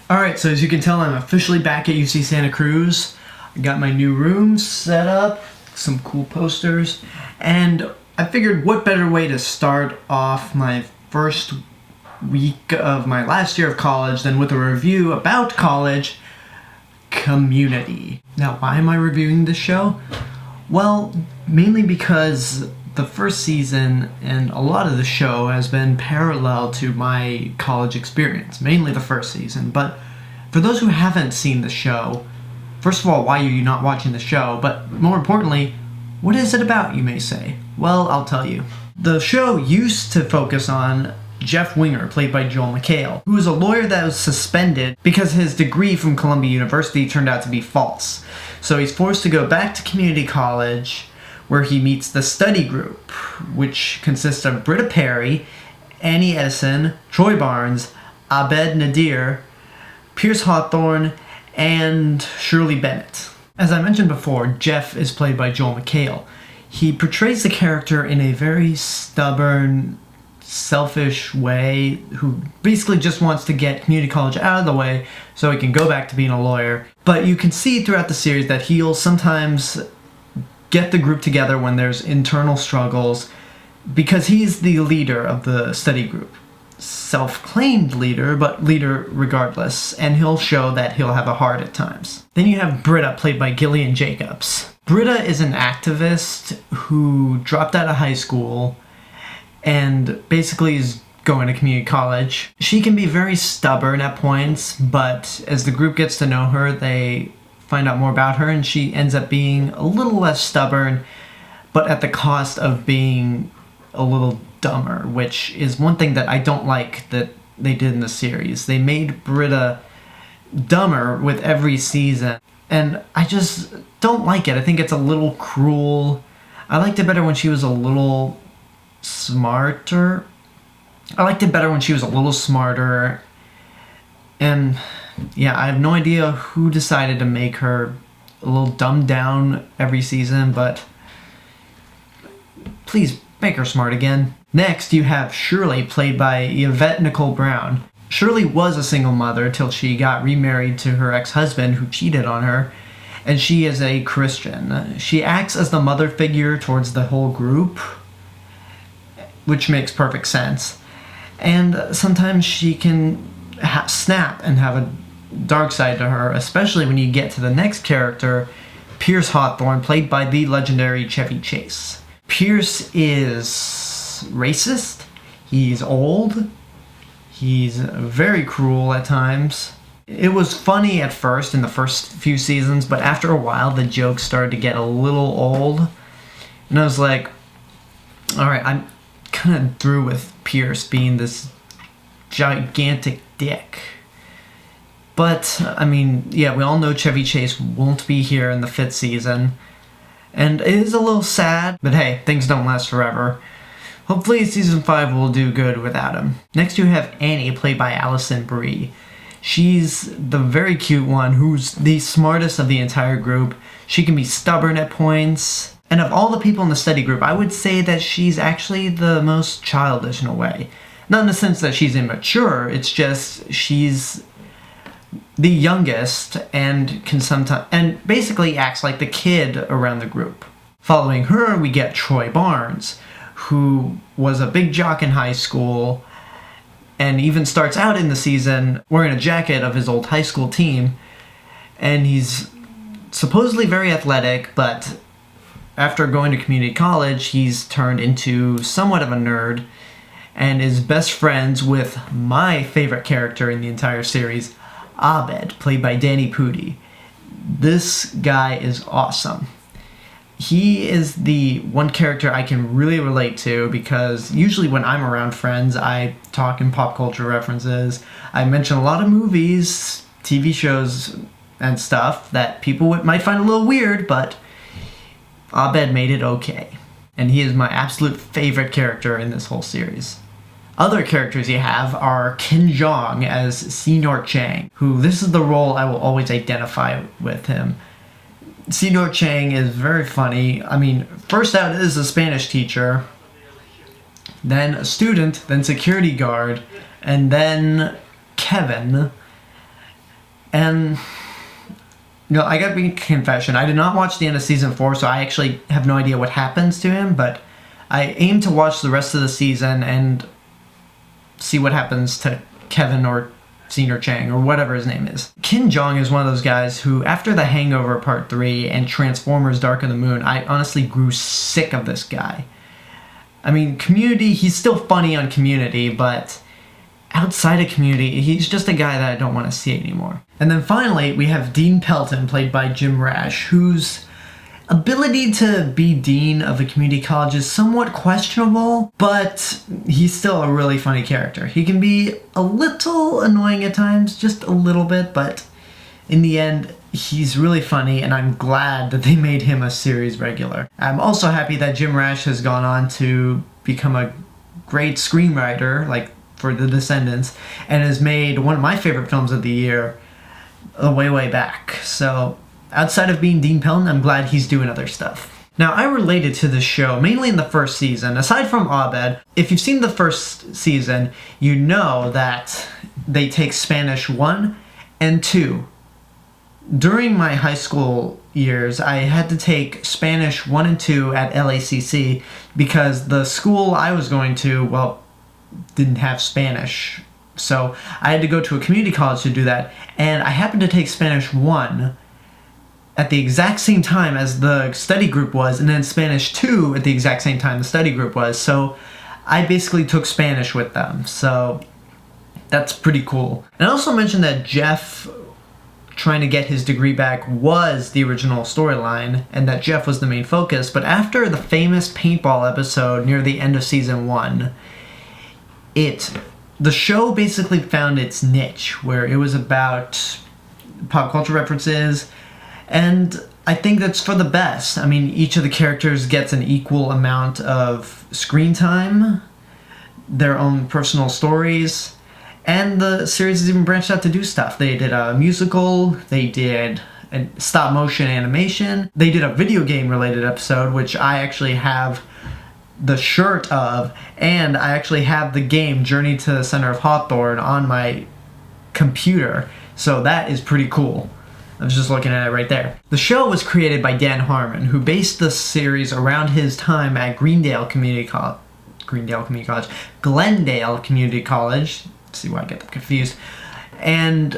Alright, so as you can tell, I'm officially back at UC Santa Cruz. I got my new room set up, some cool posters, and I figured what better way to start off my first week of my last year of college than with a review about college, Community. Now, why am I reviewing this show? Well, mainly because the first season and a lot of the show has been parallel to my college experience, mainly the first season. But for those who haven't seen the show, first of all, why are you not watching the show? But more importantly, what is it about, you may say? Well, I'll tell you. The show used to focus on Jeff Winger, played by Joel McHale, who is a lawyer that was suspended because his degree from Columbia University turned out to be false. So he's forced to go back to community college, where he meets the study group, which consists of Britta Perry, Annie Edison, Troy Barnes, Abed Nadir, Pierce Hawthorne, and Shirley Bennett. As I mentioned before, Jeff is played by Joel McHale. He portrays the character in a very stubborn, selfish way, who basically just wants to get community college out of the way so he can go back to being a lawyer. But you can see throughout the series that he'll sometimes get the group together when there's internal struggles, because he's the leader of the study group. Self-claimed leader, but leader regardless, and he'll show that he'll have a heart at times. Then you have Britta, played by Gillian Jacobs. Britta is an activist who dropped out of high school and basically is going to community college. She can be very stubborn at points, but as the group gets to know her, they find out more about her, and she ends up being a little less stubborn, but at the cost of being a little dumber, which is one thing that I don't like that they did in the series. They made Britta dumber with every season, and I just don't like it. I think it's a little cruel. I liked it better when she was a little smarter. I liked it better when she was a little smarter. And yeah, I have no idea who decided to make her a little dumbed down every season, but please make her smart again. Next, you have Shirley, played by Yvette Nicole Brown. Shirley was a single mother till she got remarried to her ex-husband, who cheated on her, and she is a Christian. She acts as the mother figure towards the whole group, which makes perfect sense. And sometimes she can snap and have a dark side to her, especially when you get to the next character, Pierce Hawthorne, played by the legendary Chevy Chase. Pierce is racist, he's old, he's very cruel at times. It was funny at first in the first few seasons, but after a while the jokes started to get a little old, and I was like, alright, I'm kind of through with Pierce being this gigantic dick. But, I mean, yeah, we all know Chevy Chase won't be here in the 5th season, and it is a little sad, but hey, things don't last forever. Hopefully season 5 will do good without him. Next you have Annie, played by Allison Brie. She's the very cute one who's the smartest of the entire group. She can be stubborn at points. And of all the people in the study group, I would say that she's actually the most childish in a way. Not in the sense that she's immature, it's just she's the youngest and can sometimes, and basically acts like the kid around the group. Following her, we get Troy Barnes, who was a big jock in high school and even starts out in the season wearing a jacket of his old high school team. And he's supposedly very athletic, but after going to community college, he's turned into somewhat of a nerd and is best friends with my favorite character in the entire series, Abed, played by Danny Pudi. This guy is awesome. He is the one character I can really relate to, because usually when I'm around friends, I talk in pop culture references. I mention a lot of movies, TV shows, and stuff that people might find a little weird, but Abed made it okay. And he is my absolute favorite character in this whole series. Other characters you have are Jong as Senor Chang, who this is the role I will always identify with him. Senor Chang is very funny. I mean, first out is a Spanish teacher, then a student, then security guard, and then Kevin. And no, I gotta be confession. I did not watch the end of season 4, so I actually have no idea what happens to him, but I aim to watch the rest of the season and see what happens to Kevin or Senor Chang or whatever his name is. Jong is one of those guys who, after The Hangover Part 3 and Transformers Dark of the Moon, I honestly grew sick of this guy. I mean, Community, he's still funny on Community, but outside of Community, he's just a guy that I don't want to see anymore. And then finally, we have Dean Pelton, played by Jim Rash, whose ability to be dean of a community college is somewhat questionable, but he's still a really funny character. He can be a little annoying at times, just a little bit, but in the end, he's really funny, and I'm glad that they made him a series regular. I'm also happy that Jim Rash has gone on to become a great screenwriter, like for The Descendants, and has made one of my favorite films of the year, way back. So outside of being Dean Pelton, I'm glad he's doing other stuff. Now, I related to this show mainly in the first season. Aside from Abed, if you've seen the first season, you know that they take Spanish 1 and 2. During my high school years, I had to take Spanish 1 and 2 at LACC because the school I was going to, well, didn't have Spanish. So I had to go to a community college to do that, and I happened to take Spanish 1 at the exact same time as the study group was, and then Spanish 2 at the exact same time the study group was. So I basically took Spanish with them. So that's pretty cool. And I also mentioned that Jeff trying to get his degree back was the original storyline, and that Jeff was the main focus. But after the famous paintball episode near the end of season 1, the show basically found its niche, where it was about pop culture references, and I think that's for the best. I mean, each of the characters gets an equal amount of screen time, their own personal stories, and the series has even branched out to do stuff. They did a musical, they did a stop motion animation, they did a video game related episode, which I actually have the shirt of, and I actually have the game Journey to the Center of Hawthorne on my computer, so that is pretty cool. I was just looking at it right there. The show was created by Dan Harmon, who based the series around his time at Glendale Community College. See why I get them confused. And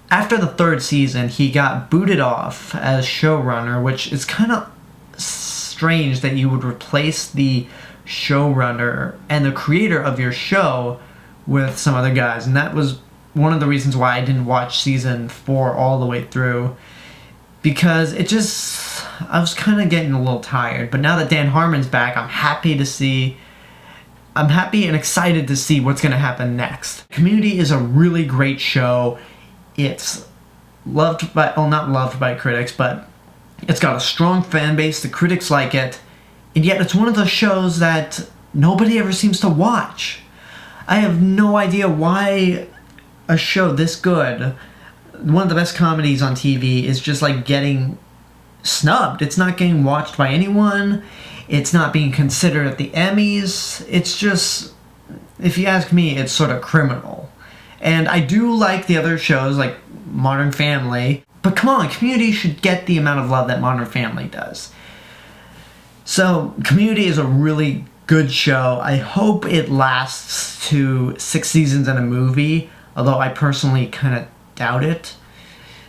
after the 3rd season, he got booted off as showrunner, which is kind of strange that you would replace the showrunner and the creator of your show with some other guys, and that was one of the reasons why I didn't watch season 4 all the way through, because I was kind of getting a little tired. But now that Dan Harmon's back, I'm happy and excited to see what's going to happen next. Community is a really great show. It's not loved by critics, but it's got a strong fan base. The critics like it, and yet it's one of those shows that nobody ever seems to watch. I have no idea why a show this good, one of the best comedies on TV, is just like getting snubbed. It's not getting watched by anyone. It's not being considered at the Emmys. It's just, if you ask me, it's sort of criminal. And I do like the other shows like Modern Family, but come on, Community should get the amount of love that Modern Family does. So Community is a really good show. I hope it lasts to 6 seasons and a movie, although I personally kind of doubt it.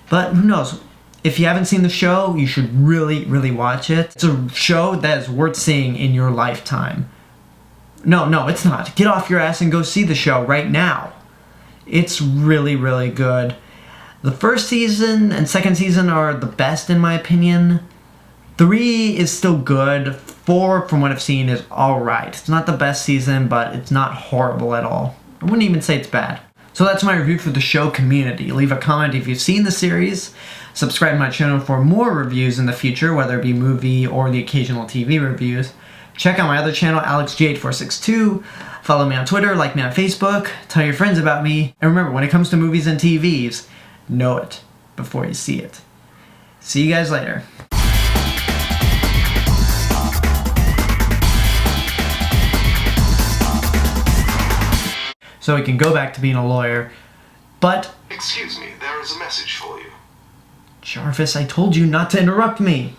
But who knows? If you haven't seen the show, you should really, really watch it. It's a show that is worth seeing in your lifetime. No, it's not. Get off your ass and go see the show right now. It's really, really good. The 1st season and 2nd season are the best in my opinion. 3 is still good. 4, from what I've seen, is alright. It's not the best season, but it's not horrible at all. I wouldn't even say it's bad. So that's my review for the show Community. Leave a comment if you've seen the series. Subscribe to my channel for more reviews in the future, whether it be movie or the occasional TV reviews. Check out my other channel, AlexG8462. Follow me on Twitter, like me on Facebook, tell your friends about me. And remember, when it comes to movies and TVs, know it before you see it. See you guys later. So he can go back to being a lawyer, but Excuse me, there is a message for you. Jarvis, I told you not to interrupt me.